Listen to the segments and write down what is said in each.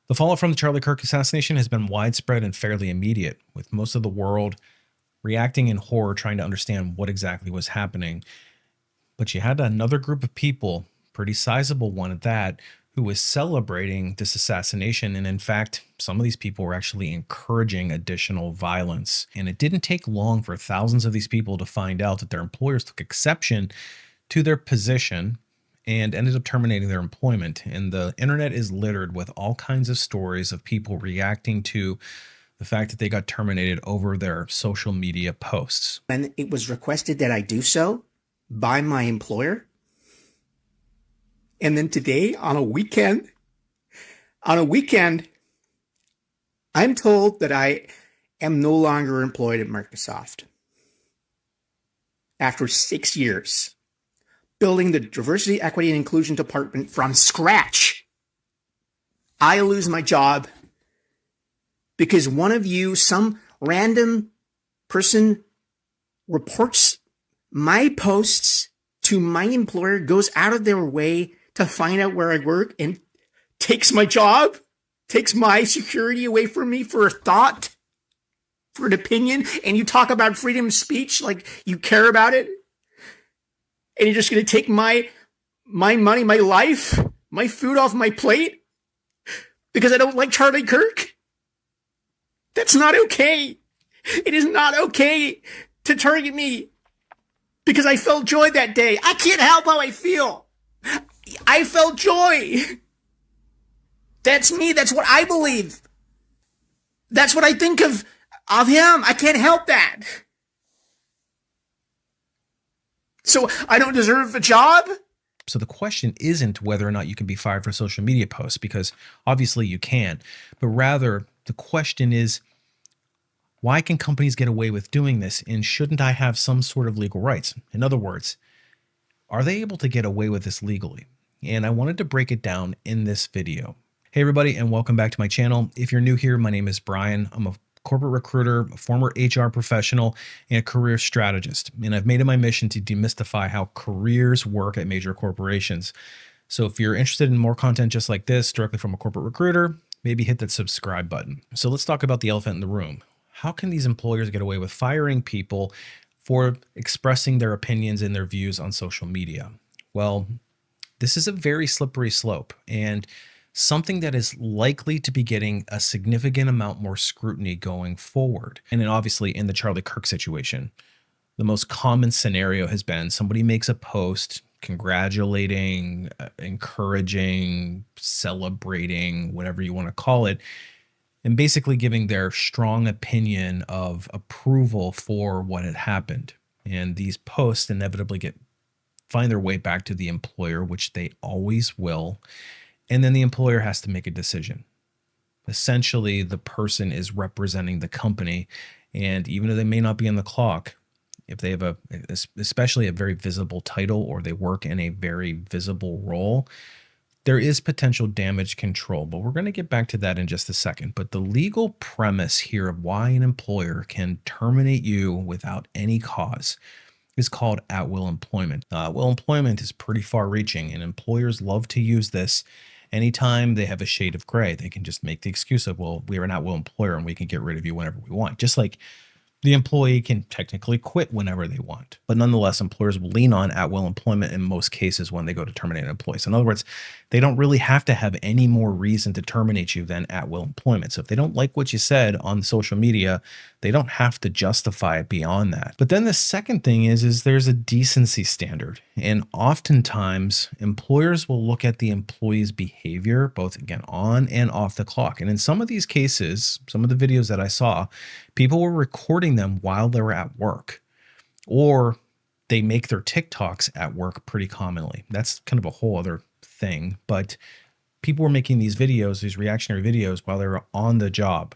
The fallout from the Charlie Kirk assassination has been widespread and fairly immediate, with most of the world reacting in horror, trying to understand what exactly was happening. But you had another group of people, pretty sizable one at that, who was celebrating this assassination. And in fact, some of these people were actually encouraging additional violence. And it didn't take long for thousands of these people to find out that their employers took exception to their position and ended up terminating their employment. And the internet is littered with all kinds of stories of people reacting to the fact that they got terminated over their social media posts. And it was requested that I do so by my employer. And then today, on a weekend, I'm told that I am no longer employed at Microsoft. After 6 years, building the diversity, equity, and inclusion department from scratch, I lose my job because one of you, some random person, reports my posts to my employer, goes out of their way to find out where I work, and takes my job, takes my security away from me for a thought, for an opinion. And you talk about freedom of speech like you care about it. And you're just going to take my money, my life, my food off my plate because I don't like Charlie Kirk? That's not okay. It is not okay to target me because I felt joy that day. I can't help how I feel. I felt joy. That's me. That's what I believe. That's what I think of him. I can't help that. So I don't deserve a job? So the question isn't whether or not you can be fired for social media posts, because obviously you can, but rather the question is, why can companies get away with doing this, and shouldn't I have some sort of legal rights? In other words, are they able to get away with this legally? And I wanted to break it down in this video. Hey everybody, and welcome back to my channel. If you're new here, my name is Brian. I'm a corporate recruiter, a former HR professional, and a career strategist. And I've made it my mission to demystify how careers work at major corporations. So if you're interested in more content just like this, directly from a corporate recruiter, maybe hit that subscribe button. So let's talk about the elephant in the room. How can these employers get away with firing people for expressing their opinions and their views on social media? Well, this is a very slippery slope, and something that is likely to be getting a significant amount more scrutiny going forward. And then obviously in the Charlie Kirk situation, the most common scenario has been somebody makes a post congratulating, encouraging, celebrating, whatever you want to call it, and basically giving their strong opinion of approval for what had happened. And these posts inevitably find their way back to the employer, which they always will. And then the employer has to make a decision. Essentially, the person is representing the company. And even though they may not be on the clock, if they have especially a very visible title, or they work in a very visible role, there is potential damage control. But we're going to get back to that in just a second. But the legal premise here of why an employer can terminate you without any cause is called at-will employment. At-will employment is pretty far-reaching, and employers love to use this anytime they have a shade of gray. They can just make the excuse of, well, we're an at-will employer and we can get rid of you whenever we want. Just like the employee can technically quit whenever they want. But nonetheless, employers will lean on at-will employment in most cases when they go to terminate an employee. So in other words, they don't really have to have any more reason to terminate you than at-will employment. So if they don't like what you said on social media, they don't have to justify it beyond that. But then the second thing is there's a decency standard. And oftentimes, employers will look at the employee's behavior, both again on and off the clock. And in some of these cases, some of the videos that I saw, people were recording them while they were at work, or they make their TikToks at work pretty commonly. That's kind of a whole other thing, but people were making these videos, these reactionary videos, while they were on the job.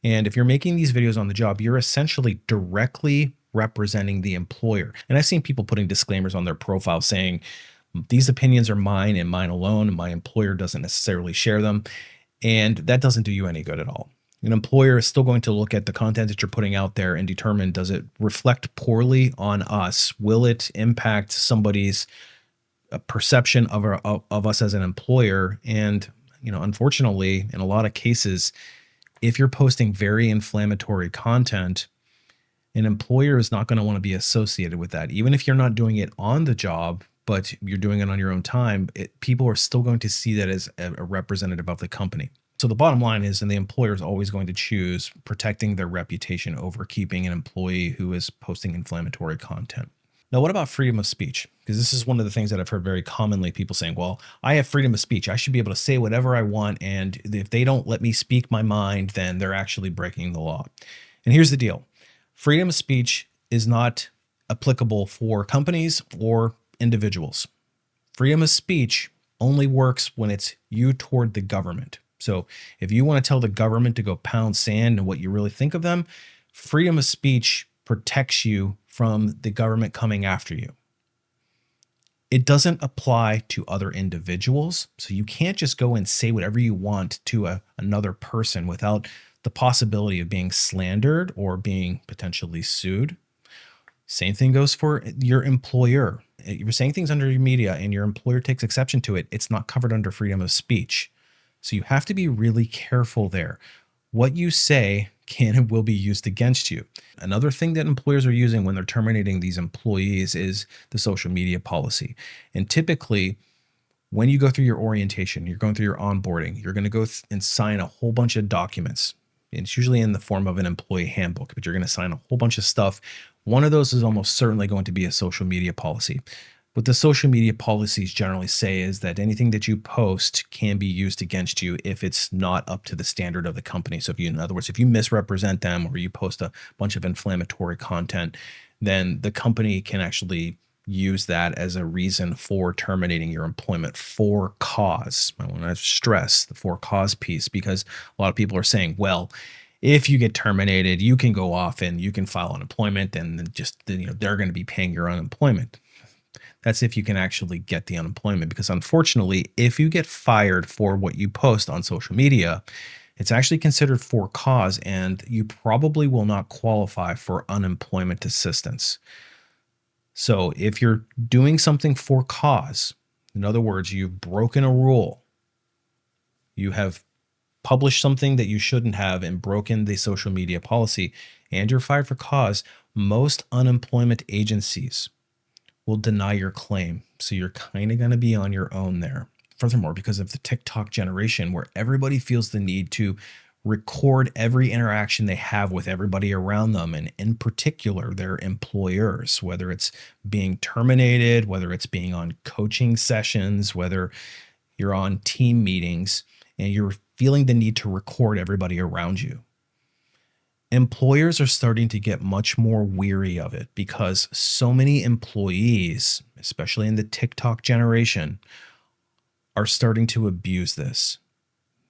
And if you're making these videos on the job, you're essentially directly representing the employer. And I've seen people putting disclaimers on their profile saying, these opinions are mine and mine alone, and my employer doesn't necessarily share them. And that doesn't do you any good at all. An employer is still going to look at the content that you're putting out there and determine, does it reflect poorly on us? Will it impact somebody's perception of us as an employer? And unfortunately, in a lot of cases, if you're posting very inflammatory content, an employer is not going to want to be associated with that. Even if you're not doing it on the job, but you're doing it on your own time, people are still going to see that as a representative of the company. So the bottom line is, and the employer is always going to choose protecting their reputation over keeping an employee who is posting inflammatory content. Now, what about freedom of speech? Because this is one of the things that I've heard very commonly, people saying, well, I have freedom of speech. I should be able to say whatever I want. And if they don't let me speak my mind, then they're actually breaking the law. And here's the deal. Freedom of speech is not applicable for companies or individuals. Freedom of speech only works when it's you toward the government. So if you want to tell the government to go pound sand and what you really think of them, freedom of speech protects you from the government coming after you. It doesn't apply to other individuals. So you can't just go and say whatever you want to another person without the possibility of being slandered or being potentially sued. Same thing goes for your employer. If you're saying things under your media and your employer takes exception to it, it's not covered under freedom of speech. So you have to be really careful there. What you say can and will be used against you. Another thing that employers are using when they're terminating these employees is the social media policy. And typically, when you go through your orientation, you're going through your onboarding, you're going to go and sign a whole bunch of documents. It's usually in the form of an employee handbook, but you're going to sign a whole bunch of stuff. One of those is almost certainly going to be a social media policy. What the social media policies generally say is that anything that you post can be used against you if it's not up to the standard of the company. So if you, in other words, if you misrepresent them or you post a bunch of inflammatory content, then the company can actually use that as a reason for terminating your employment for cause. I want to stress the for cause piece, because a lot of people are saying, well, if you get terminated, you can go off and you can file unemployment and just, they're going to be paying your unemployment. That's if you can actually get the unemployment, because unfortunately, if you get fired for what you post on social media, it's actually considered for cause and you probably will not qualify for unemployment assistance. So if you're doing something for cause, in other words, you've broken a rule, you have published something that you shouldn't have and broken the social media policy, and you're fired for cause, most unemployment agencies will deny your claim. So you're kind of going to be on your own there. Furthermore, because of the TikTok generation where everybody feels the need to record every interaction they have with everybody around them, and in particular their employers, whether it's being terminated, whether it's being on coaching sessions, whether you're on team meetings, and you're feeling the need to record everybody around you. Employers are starting to get much more weary of it because so many employees, especially in the TikTok generation, are starting to abuse this.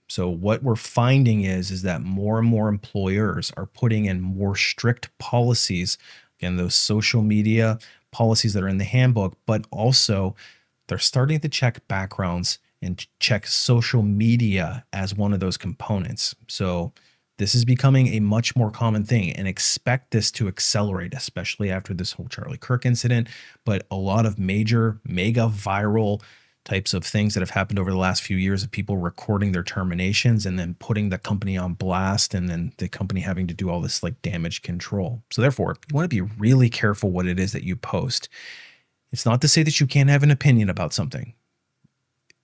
So what we're finding is that more and more employers are putting in more strict policies, again, those social media policies that are in the handbook, but also they're starting to check backgrounds and check social media as one of those components. So this is becoming a much more common thing, and expect this to accelerate, especially after this whole Charlie Kirk incident, but a lot of major, mega viral types of things that have happened over the last few years of people recording their terminations and then putting the company on blast, and then the company having to do all this like damage control. So therefore, you want to be really careful what it is that you post. It's not to say that you can't have an opinion about something,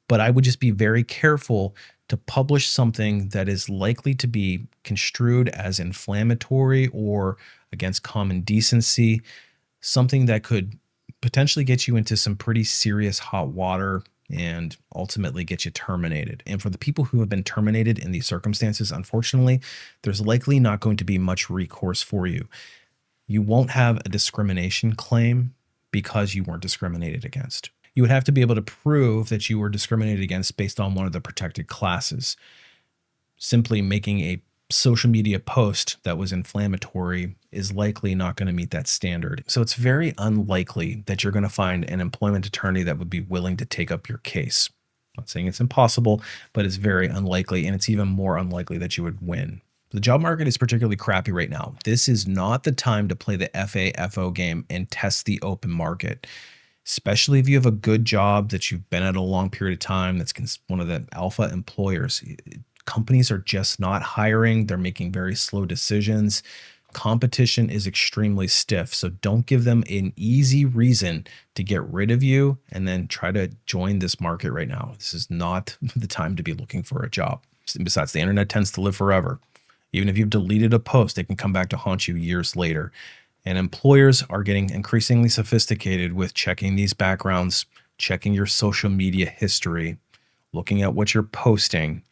but I would just be very careful to publish something that is likely to be construed as inflammatory or against common decency, something that could potentially get you into some pretty serious hot water and ultimately get you terminated. And for the people who have been terminated in these circumstances, unfortunately, there's likely not going to be much recourse for you. You won't have a discrimination claim because you weren't discriminated against. You would have to be able to prove that you were discriminated against based on one of the protected classes. Simply making a social media post that was inflammatory is likely not going to meet that standard. So it's very unlikely that you're going to find an employment attorney that would be willing to take up your case. I'm not saying it's impossible, but it's very unlikely, and it's even more unlikely that you would win. The job market is particularly crappy right now. This is not the time to play the FAFO game and test the open market. especially if you have a good job that you've been at a long period of time. That's one of the alpha employers. Companies are just not hiring. They're making very slow decisions. Competition is extremely stiff. So don't give them an easy reason to get rid of you and then try to join this market right now. This is not the time to be looking for a job. Besides, the internet tends to live forever. Even if you've deleted a post, it can come back to haunt you years later. And employers are getting increasingly sophisticated with checking these backgrounds, checking your social media history, looking at what you're posting.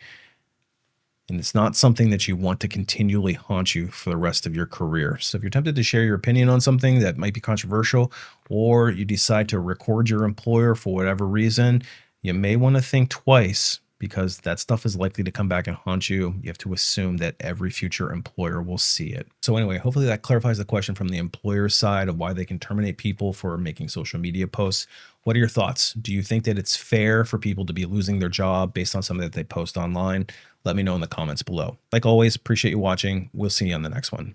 And it's not something that you want to continually haunt you for the rest of your career. So if you're tempted to share your opinion on something that might be controversial, or you decide to record your employer for whatever reason, you may want to think twice, because that stuff is likely to come back and haunt you. You have to assume that every future employer will see it. So anyway, hopefully that clarifies the question from the employer side of why they can terminate people for making social media posts. What are your thoughts? Do you think that it's fair for people to be losing their job based on something that they post online? Let me know in the comments below. Like always, appreciate you watching. We'll see you on the next one.